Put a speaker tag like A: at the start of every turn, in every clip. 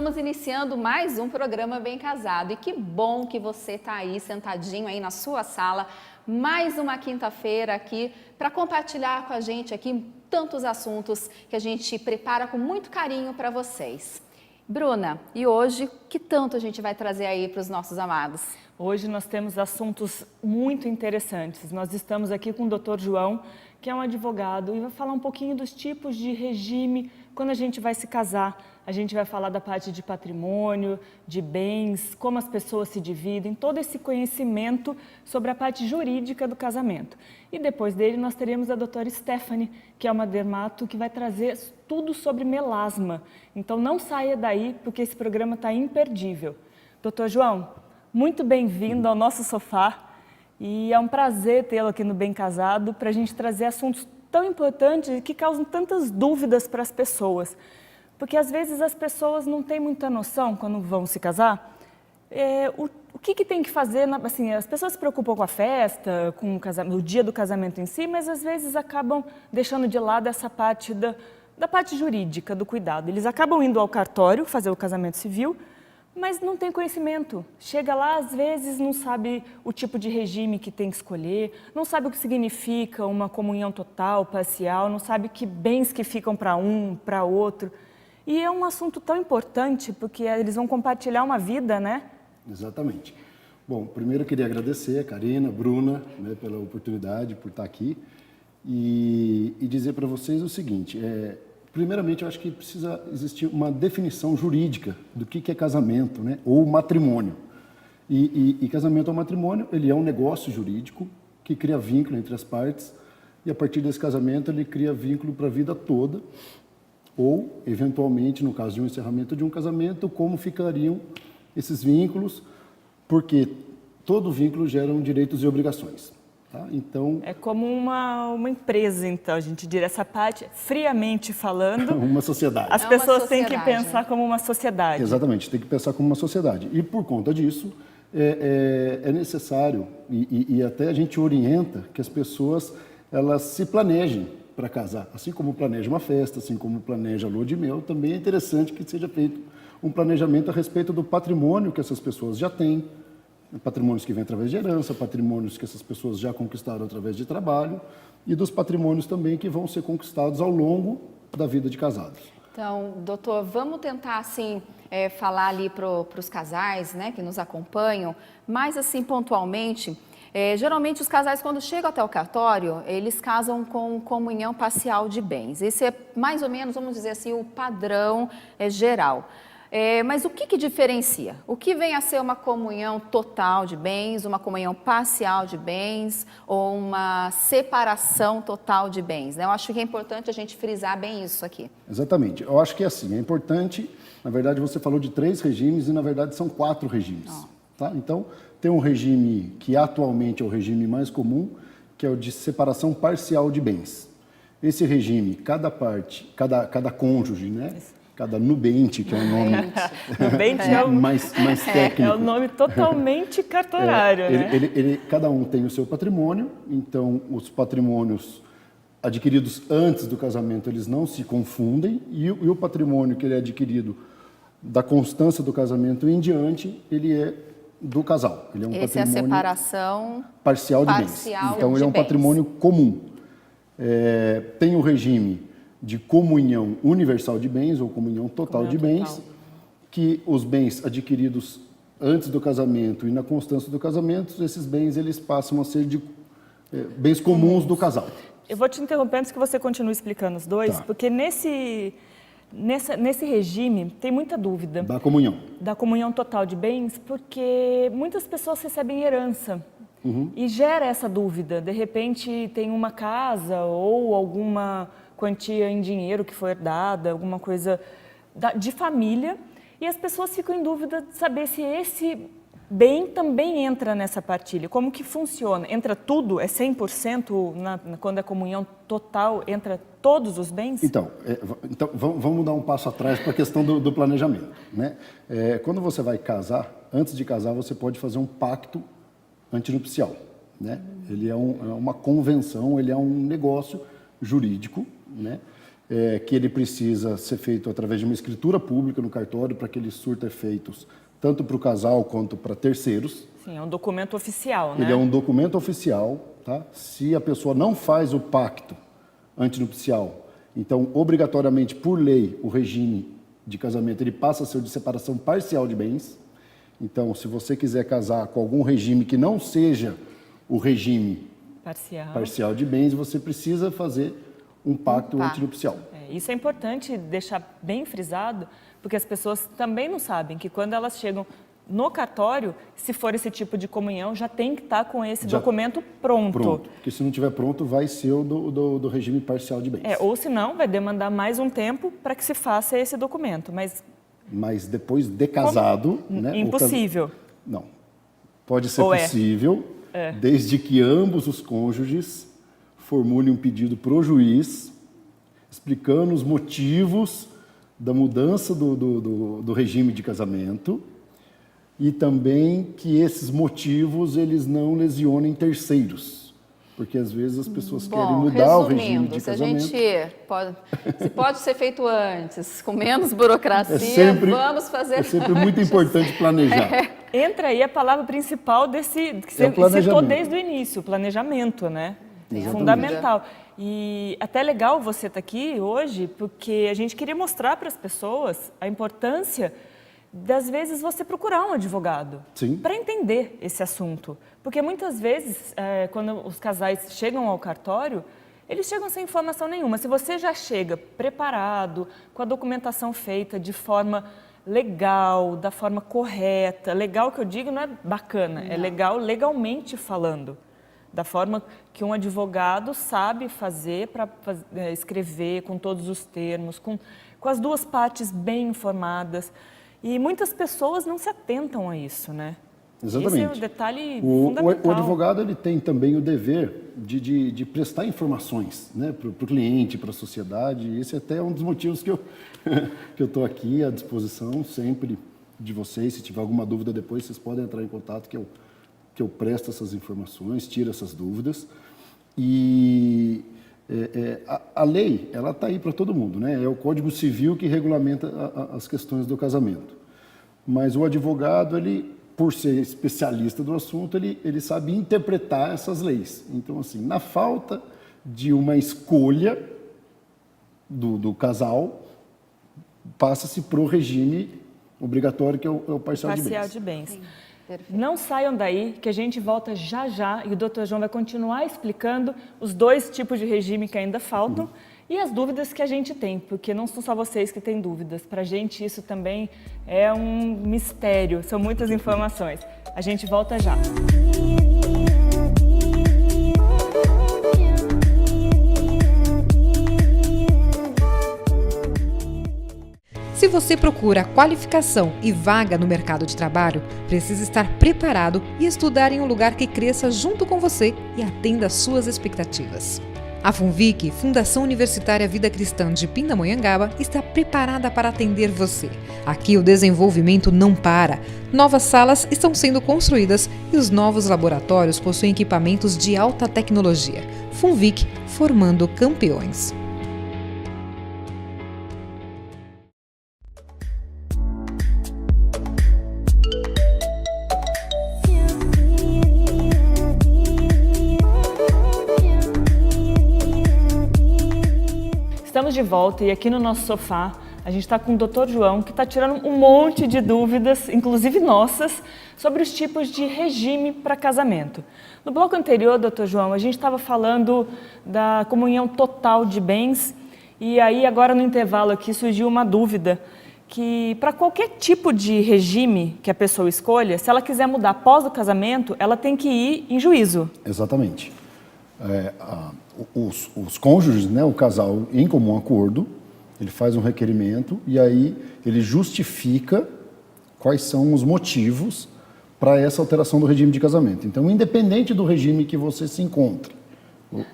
A: Estamos iniciando mais um programa Bem Casado e que bom que você está aí sentadinho aí na sua sala, mais uma quinta-feira aqui para compartilhar com a gente aqui tantos assuntos que a gente prepara com muito carinho para vocês. Bruna, e hoje que tanto a gente vai trazer aí para os nossos amados?
B: Hoje nós temos assuntos muito interessantes. Nós estamos aqui com o Dr. João, que é um advogado, e vai falar um pouquinho dos tipos de regime quando a gente vai se casar. A gente vai falar da parte de patrimônio, de bens, como as pessoas se dividem, todo esse conhecimento sobre a parte jurídica do casamento. E depois dele nós teremos a doutora Stephanie, que é uma dermato que vai trazer tudo sobre melasma. Então não saia daí, porque esse programa está imperdível. Doutor João, muito bem-vindo ao nosso sofá e é um prazer tê-lo aqui no Bem Casado para a gente trazer assuntos tão importantes que causam tantas dúvidas para as pessoas. Porque às vezes as pessoas não têm muita noção quando vão se casar. O que tem que fazer? Assim, as pessoas se preocupam com a festa, com o dia do casamento em si, mas às vezes acabam deixando de lado essa parte da parte jurídica, do cuidado. Eles acabam indo ao cartório fazer o casamento civil, mas não tem conhecimento. Chega lá, às vezes não sabe o tipo de regime que tem que escolher, não sabe o que significa uma comunhão total, parcial, não sabe que bens que ficam para um, para outro. E é um assunto tão importante, porque eles vão compartilhar uma vida, né?
C: Exatamente. Bom, primeiro eu queria agradecer a Karina, a Bruna, né, pela oportunidade, por estar aqui, e dizer para vocês o seguinte, primeiramente eu acho que precisa existir uma definição jurídica do que é casamento, né, ou matrimônio. E casamento ou matrimônio, ele é um negócio jurídico que cria vínculo entre as partes, e a partir desse casamento ele cria vínculo para a vida toda, ou, eventualmente, no caso de um encerramento de um casamento, como ficariam esses vínculos, porque todo vínculo gera direitos e obrigações. Tá? Então,
B: é como uma empresa, então, a gente diria essa parte, friamente falando.
C: Uma sociedade.
B: As pessoas têm que pensar como uma sociedade.
C: Exatamente, tem que pensar como uma sociedade. E, por conta disso, é necessário, e até a gente orienta que as pessoas elas se planejem para casar. Assim como planeja uma festa, assim como planeja a lua de mel, também é interessante que seja feito um planejamento a respeito do patrimônio que essas pessoas já têm, patrimônios que vêm através de herança, patrimônios que essas pessoas já conquistaram através de trabalho e dos patrimônios também que vão ser conquistados ao longo da vida de casados.
A: Então, doutor, vamos tentar, assim, falar ali para os casais, né, que nos acompanham, mais assim, pontualmente. Geralmente os casais, quando chegam até o cartório, eles casam com comunhão parcial de bens. Esse é mais ou menos, vamos dizer assim, o padrão geral. Mas o que diferencia? O que vem a ser uma comunhão total de bens, uma comunhão parcial de bens ou uma separação total de bens? Né? Eu acho que é importante a gente frisar bem isso aqui.
C: Exatamente. Eu acho que é assim, é importante, na verdade você falou de 3 regimes e na verdade são 4 regimes. Tá? Então, tem um regime que atualmente é o regime mais comum, que é o de separação parcial de bens. Esse regime, cada parte, cada cônjuge, né? Cada nubente, que é o nome
B: nubente é
C: mais técnico.
B: É o nome totalmente cartorário, né?
C: Cada um tem o seu patrimônio, então os patrimônios adquiridos antes do casamento, eles não se confundem, e o patrimônio que ele é adquirido da constância do casamento em diante, ele é do casal. Ele é um
A: Esse é a separação
C: parcial de bens. Então, ele é um patrimônio comum. Tem o regime de comunhão universal de bens, ou comunhão total de bens, que os bens adquiridos antes do casamento e na constância do casamento, esses bens eles passam a ser de bens comuns do casal.
B: Eu vou te interromper antes que você continue explicando os dois, porque nesse regime tem muita dúvida.
C: Da comunhão.
B: Da comunhão total de bens, porque muitas pessoas recebem herança e gera essa dúvida. De repente tem uma casa ou alguma quantia em dinheiro que foi herdada, alguma coisa de família, e as pessoas ficam em dúvida de saber se esse bem também entra nessa partilha. Como que funciona? Entra tudo? É 100% quando é comunhão total? Entra todos os bens?
C: Então vamos dar um passo atrás para a questão do planejamento. Né? Quando você vai casar, antes de casar, você pode fazer um pacto antinupcial. Né? Ele é uma convenção, ele é um negócio jurídico, né? que ele precisa ser feito através de uma escritura pública no cartório para que ele surta efeitos tanto para o casal quanto para terceiros.
B: Sim, é um documento oficial, né?
C: Ele é um documento oficial, tá? Se a pessoa não faz o pacto antinupcial, então, obrigatoriamente, por lei, o regime de casamento ele passa a ser de separação parcial de bens. Então, se você quiser casar com algum regime que não seja o regime parcial de bens, você precisa fazer um pacto antinupcial.
B: Isso é importante deixar bem frisado, porque as pessoas também não sabem que quando elas chegam no cartório, se for esse tipo de comunhão, já tem que estar com esse documento pronto.
C: Porque se não estiver pronto, vai ser o do regime parcial de bens.
B: Ou se não, vai demandar mais um tempo para que se faça esse documento.
C: Mas depois de casado... Né,
B: impossível.
C: Não. Pode ser possível, desde que ambos os cônjuges formulem um pedido para o juiz, explicando os motivos da mudança do regime de casamento e também que esses motivos eles não lesionem terceiros, porque às vezes as pessoas querem mudar o regime de casamento.
A: Se pode ser feito antes, com menos burocracia, vamos fazer
C: antes. É sempre muito importante planejar.
B: Entra aí a palavra principal que você citou desde o início, o planejamento, né? Fundamental. E até legal você estar aqui hoje, porque a gente queria mostrar para as pessoas a importância das vezes você procurar um advogado para entender esse assunto. Porque muitas vezes, quando os casais chegam ao cartório, eles chegam sem informação nenhuma. Se você já chega preparado, com a documentação feita de forma legal, da forma correta, legal que eu digo não é bacana, é legal legalmente falando, da forma que um advogado sabe fazer para escrever com todos os termos, com as duas partes bem informadas. E muitas pessoas não se atentam a isso, né?
C: Exatamente.
B: Esse é o detalhe fundamental.
C: O advogado ele tem também o dever de prestar informações, né, para o cliente, para a sociedade. Esse até é um dos motivos que eu estou aqui à disposição sempre de vocês. Se tiver alguma dúvida depois, vocês podem entrar em contato que eu presto essas informações, tiro essas dúvidas. E a lei, ela está aí para todo mundo, né? É o Código Civil que regulamenta as questões do casamento. Mas o advogado, ele, por ser especialista do assunto, ele sabe interpretar essas leis. Então, assim, na falta de uma escolha do casal, passa-se para o regime obrigatório, que é o parcial de bens.
B: Sim. Não saiam daí, que a gente volta já já e o Dr. João vai continuar explicando os dois tipos de regime que ainda faltam e as dúvidas que a gente tem, porque não são só vocês que têm dúvidas. Para a gente isso também é um mistério, são muitas informações. A gente volta já.
D: Se você procura qualificação e vaga no mercado de trabalho, precisa estar preparado e estudar em um lugar que cresça junto com você e atenda às suas expectativas. A FUNVIC, Fundação Universitária Vida Cristã de Pindamonhangaba, está preparada para atender você. Aqui o desenvolvimento não para. Novas salas estão sendo construídas e os novos laboratórios possuem equipamentos de alta tecnologia. FUNVIC, formando campeões.
B: Estamos de volta e aqui no nosso sofá a gente está com o Dr. João, que está tirando um monte de dúvidas, inclusive nossas, sobre os tipos de regime para casamento. No bloco anterior, Dr. João, a gente estava falando da comunhão total de bens e aí agora no intervalo aqui surgiu uma dúvida que para qualquer tipo de regime que a pessoa escolha, se ela quiser mudar após o casamento, ela tem que ir em juízo.
C: Exatamente. Os cônjuges, né, o casal, em comum acordo, ele faz um requerimento e aí ele justifica quais são os motivos para essa alteração do regime de casamento. Então, independente do regime que você se encontra,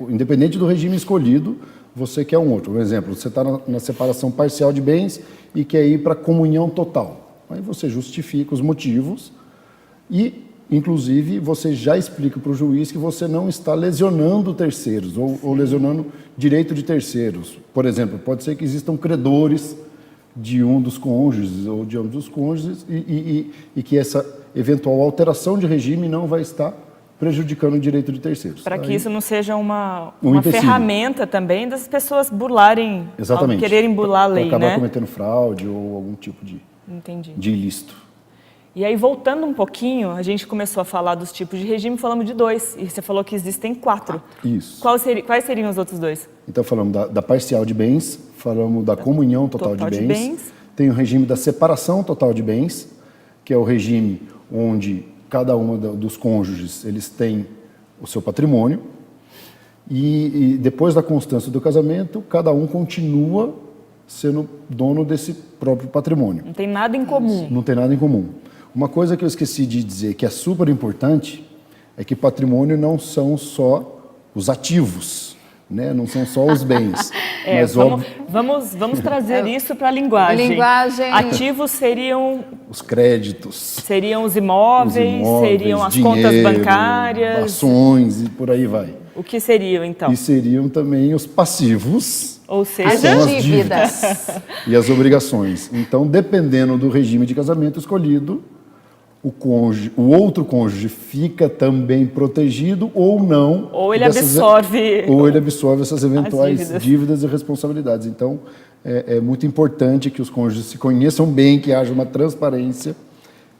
C: independente do regime escolhido, você quer um outro. Por exemplo, você está na separação parcial de bens e quer ir para a comunhão total. Aí você justifica os motivos e inclusive, você já explica para o juiz que você não está lesionando terceiros ou lesionando direito de terceiros. Por exemplo, pode ser que existam credores de um dos cônjuges ou de ambos os cônjuges e que essa eventual alteração de regime não vai estar prejudicando o direito de terceiros.
B: Para que isso não seja uma
C: empecilho.
B: ferramenta também das pessoas burlarem,
C: Exatamente.
B: quererem burlar a lei,
C: acabar
B: né?
C: cometendo fraude ou algum tipo
B: Entendi.
C: de ilícito.
B: E aí, voltando um pouquinho, a gente começou a falar dos tipos de regime, falamos de 2, e você falou que existem 4.
C: Isso.
B: Quais seriam os outros 2?
C: Então, falamos da parcial de bens, falamos da comunhão total de bens. Tem o regime da separação total de bens, que é o regime onde cada um dos cônjuges eles têm o seu patrimônio. E depois da constância do casamento, cada um continua sendo dono desse próprio patrimônio.
B: Não tem nada em comum.
C: Não tem nada em comum. Uma coisa que eu esqueci de dizer que é super importante é que patrimônio não são só os ativos, né? Não são só os bens. Mas
B: vamos trazer isso para a linguagem. Ativos seriam
C: os créditos,
B: seriam os imóveis, seriam as
C: dinheiro,
B: contas bancárias,
C: ações e por aí vai.
B: O que seriam então?
C: E seriam também os passivos,
B: ou seja,
A: as dívidas
C: e as obrigações. Então, dependendo do regime de casamento escolhido, o outro cônjuge fica também protegido ou não.
B: Ou ele absorve
C: essas eventuais dívidas e responsabilidades. Então, é muito importante que os cônjuges se conheçam bem, que haja uma transparência,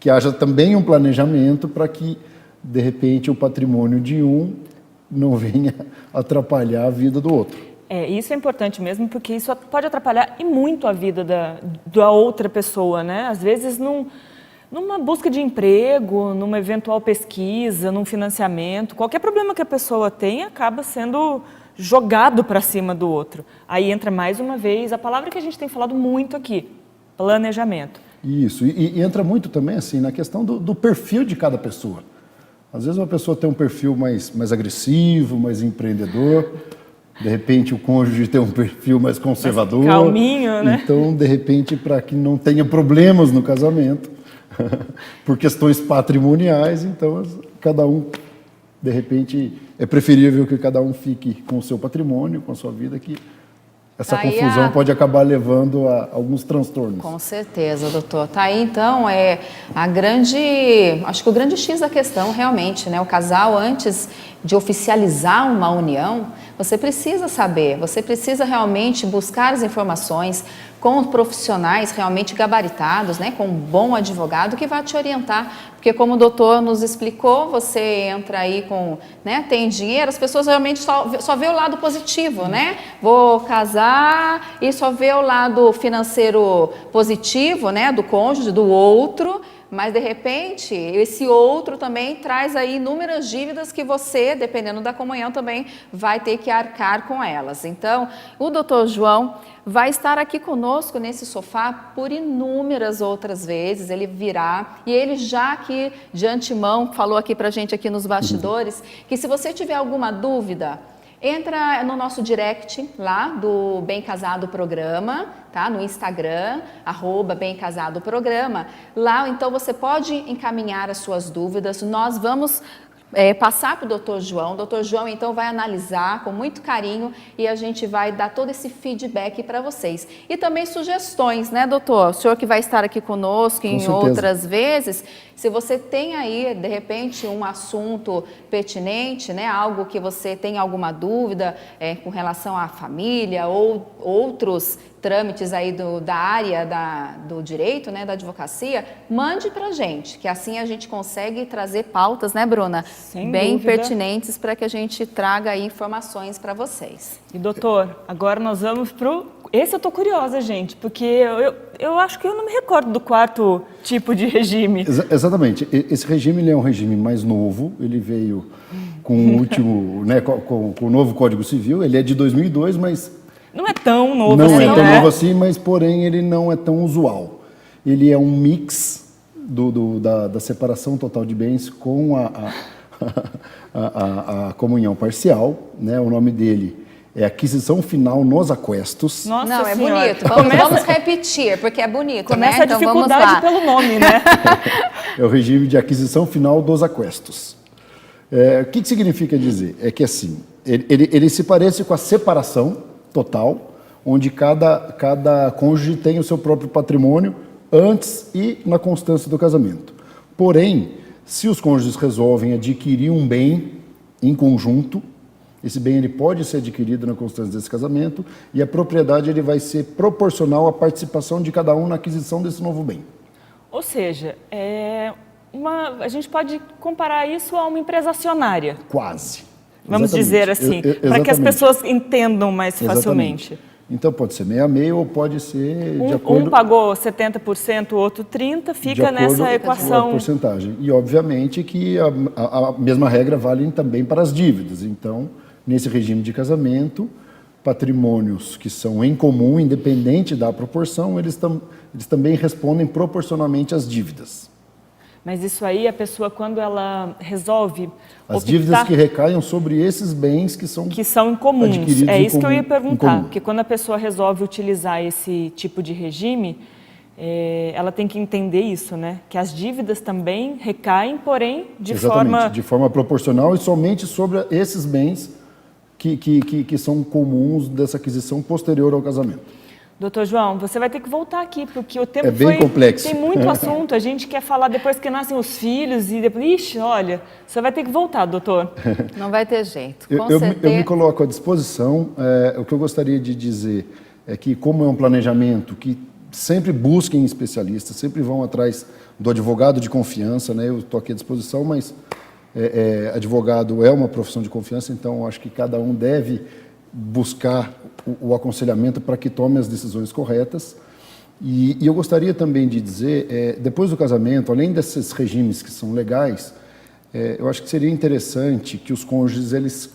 C: que haja também um planejamento para que, de repente, o patrimônio de um não venha atrapalhar a vida do outro.
B: Isso é importante mesmo, porque isso pode atrapalhar e muito a vida da outra pessoa, né? Às vezes, numa busca de emprego, numa eventual pesquisa, num financiamento, qualquer problema que a pessoa tem acaba sendo jogado para cima do outro. Aí entra mais uma vez a palavra que a gente tem falado muito aqui, planejamento.
C: Isso, e entra muito também assim na questão do perfil de cada pessoa. Às vezes uma pessoa tem um perfil mais agressivo, mais empreendedor, de repente o cônjuge tem um perfil mais conservador.
B: Mais calminho, né?
C: Então, de repente, para que não tenha problemas no casamento, por questões patrimoniais, então cada um, de repente, é preferível que cada um fique com o seu patrimônio, com a sua vida, que essa confusão pode acabar levando a alguns transtornos.
A: Com certeza, doutor. Tá aí, então, acho que o grande X da questão, realmente, né? O casal, antes de oficializar uma união, você precisa saber, você precisa realmente buscar as informações com profissionais realmente gabaritados, né? Com um bom advogado que vai te orientar, porque como o doutor nos explicou, você entra aí com, né? Tem dinheiro, as pessoas realmente só vê o lado positivo, né? Vou casar e só vê o lado financeiro positivo, né? Do cônjuge, do outro. Mas, de repente, esse outro também traz aí inúmeras dívidas que você, dependendo da comunhão, também vai ter que arcar com elas. Então, o doutor João vai estar aqui conosco nesse sofá por inúmeras outras vezes. Ele virá e ele já aqui, de antemão, falou aqui pra gente aqui nos bastidores, que se você tiver alguma dúvida, entra no nosso direct lá do Bem Casado Programa, tá? No Instagram, @BemCasadoPrograma. Lá, então, você pode encaminhar as suas dúvidas. Nós vamos passar para o Dr. João. O Dr. João, então, vai analisar com muito carinho e a gente vai dar todo esse feedback para vocês. E também sugestões, né, doutor? O senhor que vai estar aqui conosco em outras vezes, se você tem aí, de repente, um assunto pertinente, né, algo que você tem alguma dúvida com relação à família ou outros trâmites aí da área do direito, né, da advocacia, mande pra gente, que assim a gente consegue trazer pautas, né, Bruna? Bem pertinentes para que a gente traga aí informações para vocês.
B: E doutor, agora nós vamos esse eu tô curiosa, gente, porque eu acho que eu não me recordo do 4º tipo de regime.
C: Exatamente. Esse regime ele é um regime mais novo, ele veio com o último, né, com o novo Código Civil, ele é de 2002, mas
B: não é tão novo
C: não
B: assim,
C: é tão
B: né?
C: novo assim, mas porém ele não é tão usual. Ele é um mix da separação total de bens com a comunhão parcial, né? O nome dele É aquisição final nos aquestos.
B: Nossa
A: Não, é
B: Senhora.
A: bonito. Vamos repetir, porque é bonito,
B: Começa
A: né?
B: a
A: Então vamos
B: dificuldade
A: lá.
B: pelo nome, né?
C: É o regime de aquisição final dos aquestos. O que significa dizer? É que assim, ele se parece com a separação total, onde cada cônjuge tem o seu próprio patrimônio antes e na constância do casamento. Porém, se os cônjuges resolvem adquirir um bem em conjunto, esse bem ele pode ser adquirido na constância desse casamento e a propriedade ele vai ser proporcional à participação de cada um na aquisição desse novo bem.
B: Ou seja, a gente pode comparar isso a uma empresa acionária.
C: Quase.
B: Vamos
C: Exatamente.
B: dizer assim, para que as
C: Exatamente.
B: pessoas entendam mais
C: Exatamente.
B: facilmente.
C: Então pode ser meio a meio ou pode ser de acordo...
B: Um pagou 70%, o outro 30%,
C: de
B: fica
C: acordo
B: nessa
C: com a
B: equação.
C: porcentagem. E, obviamente, que a mesma regra vale também para as dívidas. Então, nesse regime de casamento, patrimônios que são em comum, independente da proporção, eles também respondem proporcionalmente às dívidas.
B: Mas isso aí, a pessoa, quando ela resolve
C: As dívidas que recaiam sobre esses bens que são
B: incomuns.
C: adquiridos
B: É
C: em
B: isso que eu ia
C: comum- em
B: perguntar.
C: comum.
B: Porque quando a pessoa resolve utilizar esse tipo de regime, ela tem que entender isso, né? Que as dívidas também recaem, porém,
C: de forma proporcional e somente sobre esses bens que são comuns dessa aquisição posterior ao casamento.
B: Doutor João, você vai ter que voltar aqui, porque o tempo
C: É bem complexo.
B: Tem muito assunto, a gente quer falar depois que nascem os filhos e depois... Ixi, olha, você vai ter que voltar, doutor.
A: Não vai ter jeito. Com
C: Eu
A: certeza.
C: me coloco à disposição. O que eu gostaria de dizer é que, como é um planejamento que sempre busquem especialistas, sempre vão atrás do advogado de confiança, né? Eu estou aqui à disposição, mas advogado é uma profissão de confiança, então eu acho que cada um deve buscar o aconselhamento para que tome as decisões corretas. E eu gostaria também de dizer, depois do casamento, além desses regimes que são legais, eu acho que seria interessante que os cônjuges eles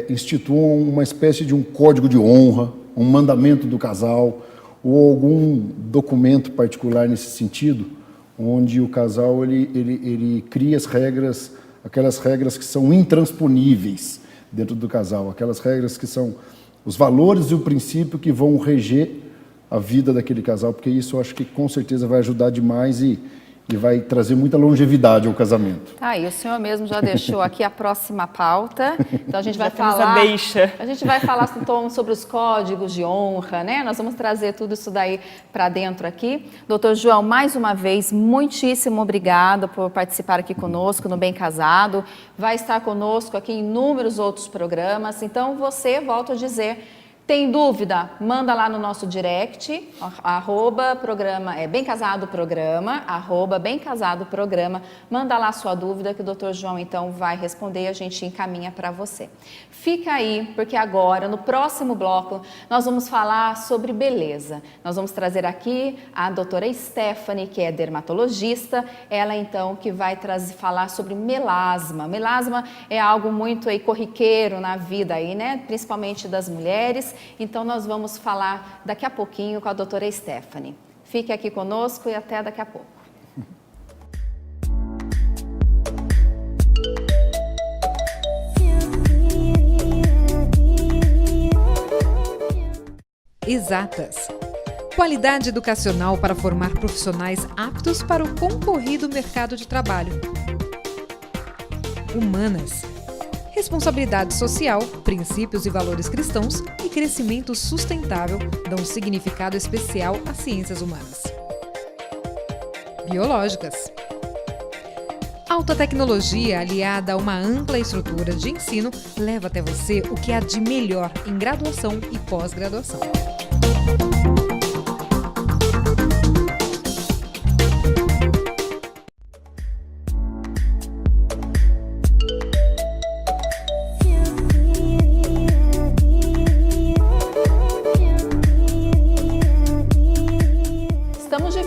C: instituam uma espécie de um código de honra, um mandamento do casal, ou algum documento particular nesse sentido, onde o casal ele cria as regras, aquelas regras que são intransponíveis dentro do casal, aquelas regras que são os valores e o princípio que vão reger a vida daquele casal, porque isso eu acho que com certeza vai ajudar demais e vai trazer muita longevidade ao casamento.
A: Tá, e o senhor mesmo já deixou aqui a próxima pauta. Então a gente vai
B: temos
A: falar.
B: a deixa.
A: A gente vai falar então, sobre os códigos de honra, né? Nós vamos trazer tudo isso daí para dentro aqui. Doutor João, mais uma vez, muitíssimo obrigado por participar aqui conosco no Bem Casado. Vai estar conosco aqui em inúmeros outros programas. Então você, volto a dizer, tem dúvida? Manda lá no nosso direct, @programa, Bem Casado Programa, @Bem Casado Programa. Manda lá a sua dúvida que o Dr. João então vai responder e a gente encaminha para você. Fica aí, porque agora, no próximo bloco, nós vamos falar sobre beleza. Nós vamos trazer aqui a doutora Stephanie, que é dermatologista, ela então que vai falar sobre melasma. Melasma é algo muito aí corriqueiro na vida aí, né? Principalmente das mulheres. Então, nós vamos falar daqui a pouquinho com a doutora Stephanie. Fique aqui conosco e até daqui a pouco.
D: Exatas. Qualidade educacional para formar profissionais aptos para o concorrido mercado de trabalho. Humanas. Responsabilidade social, princípios e valores cristãos e crescimento sustentável dão um significado especial às ciências humanas. Biológicas. Alta tecnologia aliada a uma ampla estrutura de ensino leva até você o que há de melhor em graduação e pós-graduação.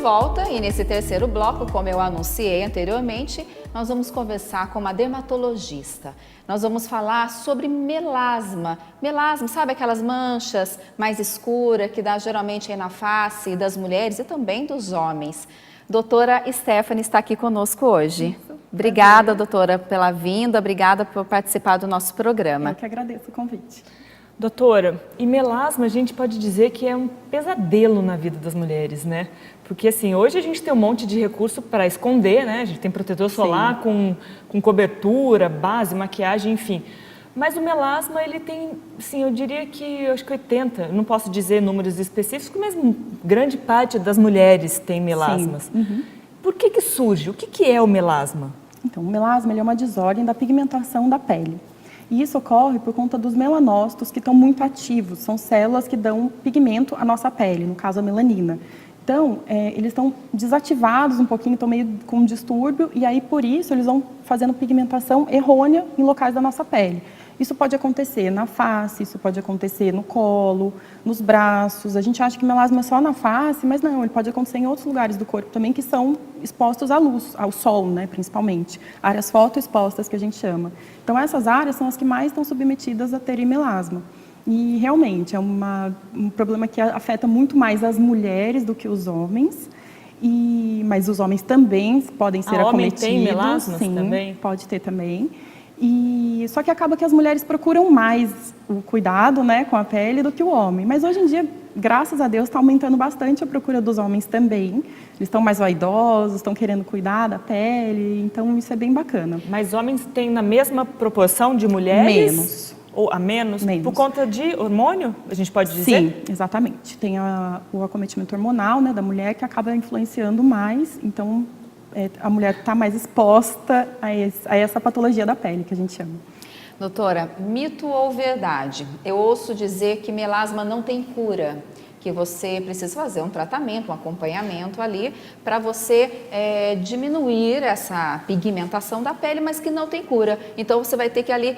A: Volta e nesse terceiro bloco, como eu anunciei anteriormente, nós vamos conversar com uma dermatologista. Nós vamos falar sobre melasma. Melasma, sabe aquelas manchas mais escuras que dá geralmente aí na face das mulheres e também dos homens. Doutora Stephanie está aqui conosco hoje. Obrigada, doutora, pela vinda, obrigada por participar do nosso programa.
E: Eu que agradeço o convite.
B: Doutora, e melasma a gente pode dizer que é um pesadelo na vida das mulheres, né? Porque assim, hoje a gente tem um monte de recurso para esconder, né? A gente tem protetor solar com cobertura, base, maquiagem, enfim. Mas o melasma, ele tem, sim, eu diria que, eu acho que 80, não posso dizer números específicos, mas grande parte das mulheres tem melasmas. Por que surge? O que é o melasma?
E: Então, o melasma ele é uma desordem da pigmentação da pele. E isso ocorre por conta dos melanócitos que estão muito ativos. São células que dão pigmento à nossa pele, no caso a melanina. Então, eles estão desativados um pouquinho, estão meio com um distúrbio, e aí por isso eles vão fazendo pigmentação errônea em locais da nossa pele. Isso pode acontecer na face, isso pode acontecer no colo, nos braços. A gente acha que melasma é só na face, mas não, ele pode acontecer em outros lugares do corpo também que são expostos à luz, ao sol, né, principalmente. Áreas fotoexpostas que a gente chama. Então essas áreas são as que mais estão submetidas a terem melasma. E realmente é um problema que afeta muito mais as mulheres do que os homens. Mas os homens também podem ser acometidos.
B: Homem tem melasmas
E: sim,
B: também?
E: Pode ter também. Só que acaba que as mulheres procuram mais o cuidado, né, com a pele do que o homem. Mas hoje em dia, graças a Deus, está aumentando bastante a procura dos homens também. Eles estão mais vaidosos, estão querendo cuidar da pele, então isso é bem bacana.
B: Mas homens têm na mesma proporção de mulheres?
E: Menos.
B: Ou a menos?
E: Menos.
B: Por conta de hormônio, a gente pode dizer?
E: Sim, exatamente. Tem o acometimento hormonal, né, da mulher que acaba influenciando mais, então a mulher está mais exposta a essa patologia da pele, que a gente chama.
A: Doutora, mito ou verdade? Eu ouço dizer que melasma não tem cura, que você precisa fazer um tratamento, um acompanhamento ali para você diminuir essa pigmentação da pele, mas que não tem cura. Então você vai ter que ali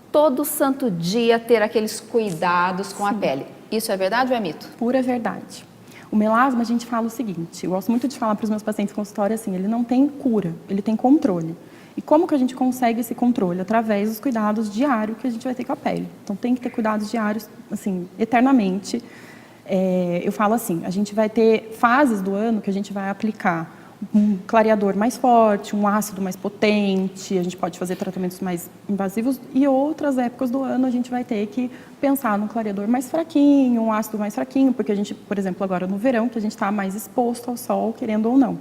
A: todo santo dia ter aqueles cuidados com a pele. Isso é verdade ou é mito?
E: Pura verdade. O melasma, a gente fala o seguinte, eu gosto muito de falar para os meus pacientes com consultório assim, ele não tem cura, ele tem controle. E como que a gente consegue esse controle? Através dos cuidados diários que a gente vai ter com a pele. Então tem que ter cuidados diários, assim, eternamente. Eu falo assim, a gente vai ter fases do ano que a gente vai aplicar um clareador mais forte, um ácido mais potente, a gente pode fazer tratamentos mais invasivos e outras épocas do ano a gente vai ter que pensar num clareador mais fraquinho, um ácido mais fraquinho, porque a gente, por exemplo, agora no verão, que a gente está mais exposto ao sol, querendo ou não.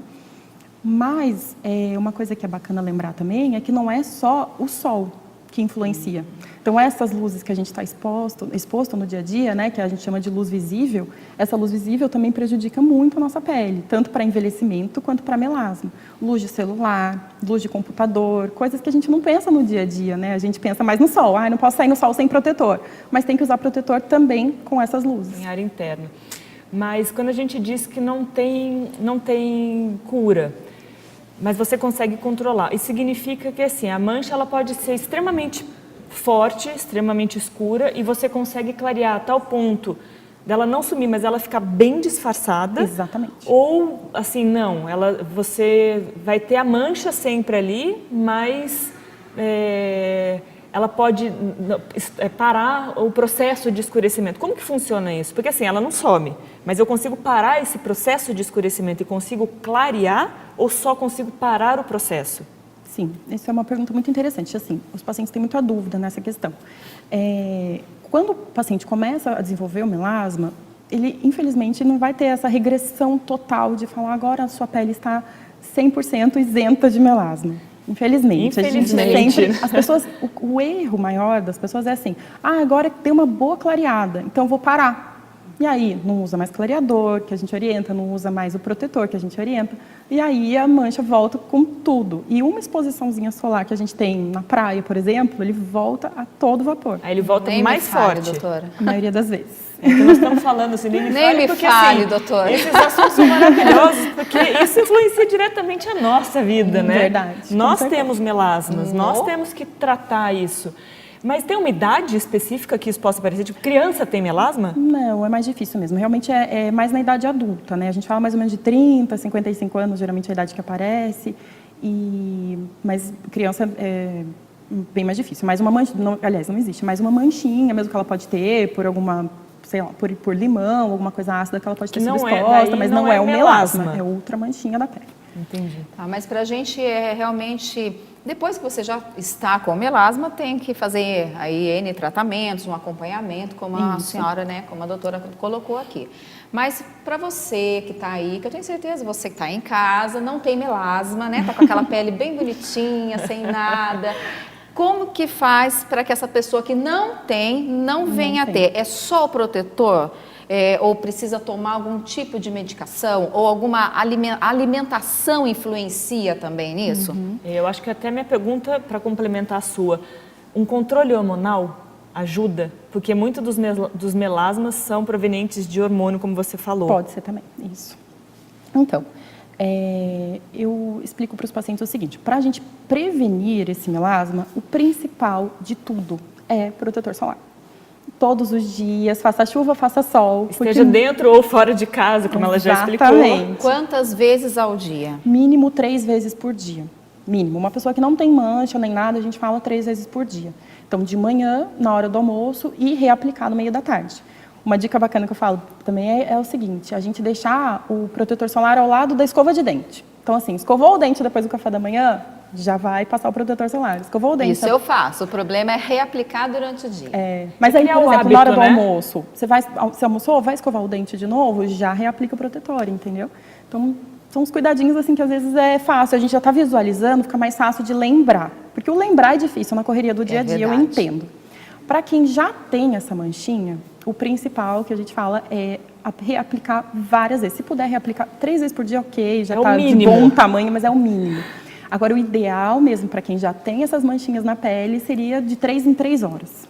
E: Mas uma coisa que é bacana lembrar também é que não é só o sol que influencia. Então, essas luzes que a gente está exposto no dia a dia, né, que a gente chama de luz visível, essa luz visível também prejudica muito a nossa pele, tanto para envelhecimento quanto para melasma. Luz de celular, luz de computador, coisas que a gente não pensa no dia a dia, né? A gente pensa mais no sol, não posso sair no sol sem protetor, mas tem que usar protetor também com essas luzes.
B: Em área interna. Mas quando a gente diz que não tem cura, mas você consegue controlar, isso significa que assim, a mancha ela pode ser extremamente forte, extremamente escura e você consegue clarear a tal ponto dela não sumir, mas ela ficar bem disfarçada.
E: Exatamente.
B: Ou assim, não, você vai ter a mancha sempre ali, mas ela pode parar o processo de escurecimento. Como que funciona isso? Porque assim, ela não some, mas eu consigo parar esse processo de escurecimento e consigo clarear ou só consigo parar o processo?
E: Sim, essa é uma pergunta muito interessante. Assim, os pacientes têm muita dúvida nessa questão. Quando o paciente começa a desenvolver o melasma, ele, infelizmente, não vai ter essa regressão total de falar agora a sua pele está 100% isenta de melasma. Infelizmente. A gente sempre, as pessoas, o erro maior das pessoas é assim, agora tem uma boa clareada, então vou parar. E aí, não usa mais clareador, que a gente orienta, não usa mais o protetor, que a gente orienta. E aí, a mancha volta com tudo. E uma exposiçãozinha solar que a gente tem na praia, por exemplo, ele volta a todo vapor.
B: Aí ele volta mais forte.
E: Doutora. A maioria das vezes.
B: Que nós estamos falando assim, nem me fale,
A: doutora.
B: Esses assuntos são maravilhosos, porque isso influencia diretamente a nossa vida, né?
E: Verdade.
B: Nós temos melasmas, nós temos que tratar isso. Mas tem uma idade específica que isso possa aparecer? Tipo, criança tem melasma?
E: Não, é mais difícil mesmo. Realmente é mais na idade adulta, né? A gente fala mais ou menos de 30, 55 anos, geralmente é a idade que aparece. Mas criança é bem mais difícil. Mas uma mancha, aliás, não existe, mas uma manchinha mesmo que ela pode ter por alguma, sei lá, por limão, alguma coisa ácida que ela pode ter sido exposta, mas não é o melasma, é outra manchinha da pele.
B: Entendi.
A: Tá, mas para a gente realmente Depois que você já está com melasma, tem que fazer aí N tratamentos, um acompanhamento, como a senhora, né, como a doutora colocou aqui. Mas para você que está aí, que eu tenho certeza, você que está em casa, não tem melasma, né, está com aquela pele bem bonitinha, sem nada. Como que faz para que essa pessoa que não tem, não venha a ter? É só o protetor? Ou precisa tomar algum tipo de medicação? Ou alguma alimentação influencia também nisso?
B: Eu acho que até minha pergunta, para complementar a sua, um controle hormonal ajuda? Porque muitos dos melasmas são provenientes de hormônio, como você falou.
E: Pode ser também, isso. Então, eu explico para os pacientes o seguinte, para a gente prevenir esse melasma, o principal de tudo é protetor solar. Todos os dias, faça chuva, faça sol.
B: Esteja dentro ou fora de casa, como ela já explicou.
E: Exatamente.
A: Quantas vezes ao dia?
E: Mínimo 3 vezes por dia. Mínimo. Uma pessoa que não tem mancha nem nada, a gente fala 3 vezes por dia. Então, de manhã, na hora do almoço e reaplicar no meio da tarde. Uma dica bacana que eu falo também é o seguinte, a gente deixar o protetor solar ao lado da escova de dente. Então, assim, escovou o dente depois do café da manhã, já vai passar o protetor solar. Escovou o dente.
A: Isso eu faço. O problema é reaplicar durante o dia.
E: Mas aí, por exemplo,
B: hábito,
E: na hora do
B: né?
E: almoço, você almoçou, vai escovar o dente de novo, já reaplica o protetor, entendeu? Então, são uns cuidadinhos assim que às vezes é fácil. A gente já está visualizando, fica mais fácil de lembrar. Porque o lembrar é difícil na correria do dia a dia, eu
A: verdade.
E: entendo. Para quem já tem essa manchinha, o principal que a gente fala é reaplicar várias vezes. Se puder reaplicar 3 vezes por dia, ok, já está de bom tamanho, mas é o mínimo. Agora, o ideal mesmo para quem já tem essas manchinhas na pele seria de 3 em 3 horas.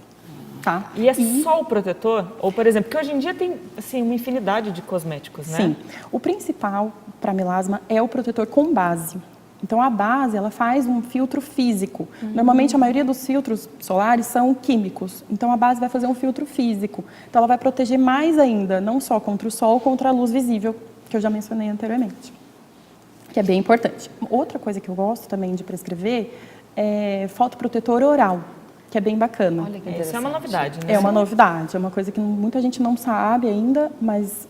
E: Tá?
B: E é só o protetor? Ou, por exemplo, porque hoje em dia tem assim, uma infinidade de cosméticos, né?
E: Sim. O principal para melasma é o protetor com base. Então, a base, ela faz um filtro físico. Normalmente, a maioria dos filtros solares são químicos. Então, a base vai fazer um filtro físico. Então, ela vai proteger mais ainda, não só contra o sol, contra a luz visível, que eu já mencionei anteriormente. Que é bem importante. Outra coisa que eu gosto também de prescrever é fotoprotetor oral, que é bem bacana.
A: Olha que
B: Isso
A: interessante.
B: é uma novidade, né?
E: É uma novidade, é uma coisa que muita gente não sabe ainda, mas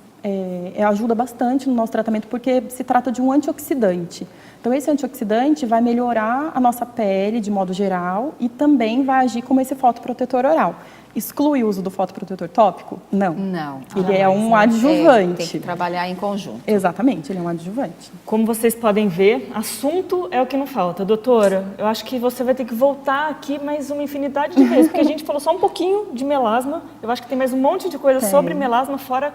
E: ajuda bastante no nosso tratamento, porque se trata de um antioxidante. Então, esse antioxidante vai melhorar a nossa pele de modo geral e também vai agir como esse fotoprotetor oral. Exclui o uso do fotoprotetor tópico? Não.
A: Não.
E: Ele é um adjuvante.
A: Tem que trabalhar em conjunto.
E: Exatamente, ele é um adjuvante.
B: Como vocês podem ver, assunto é o que não falta. Doutora, eu acho que você vai ter que voltar aqui mais uma infinidade de vezes, porque a gente falou só um pouquinho de melasma. Eu acho que tem mais um monte de coisa sobre melasma, fora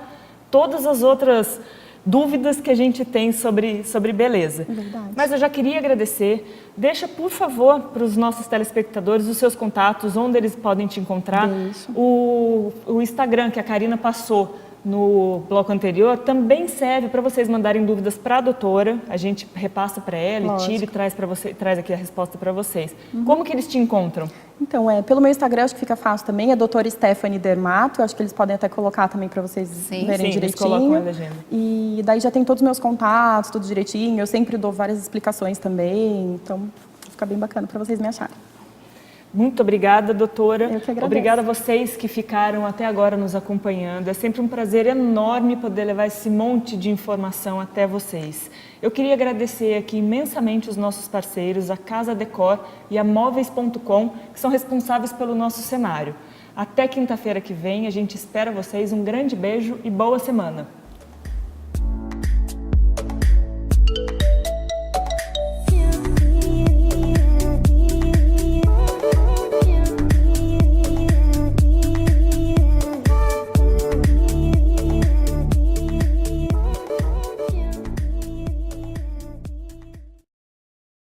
B: todas as outras dúvidas que a gente tem sobre beleza.
E: Verdade.
B: Mas eu já queria agradecer. Deixa, por favor, para os nossos telespectadores os seus contatos, onde eles podem te encontrar. O Instagram que a Karina passou no bloco anterior também serve para vocês mandarem dúvidas para a doutora. A gente repassa para ela, tira e traz aqui a resposta para vocês. Como que eles te encontram?
E: Então, pelo meu Instagram, acho que fica fácil também, é doutora Stephanie Dermato, acho que eles podem até colocar também para vocês verem direitinho.
B: Eles colocam a legenda.
E: E daí já tem todos os meus contatos, tudo direitinho, eu sempre dou várias explicações também, então fica bem bacana para vocês me acharem.
B: Muito obrigada, doutora.
E: Eu que agradeço.
B: Obrigada a vocês que ficaram até agora nos acompanhando. É sempre um prazer enorme poder levar esse monte de informação até vocês. Eu queria agradecer aqui imensamente os nossos parceiros, a Casa Decor e a Móveis.com, que são responsáveis pelo nosso cenário. Até quinta-feira que vem, a gente espera vocês. Um grande beijo e boa semana.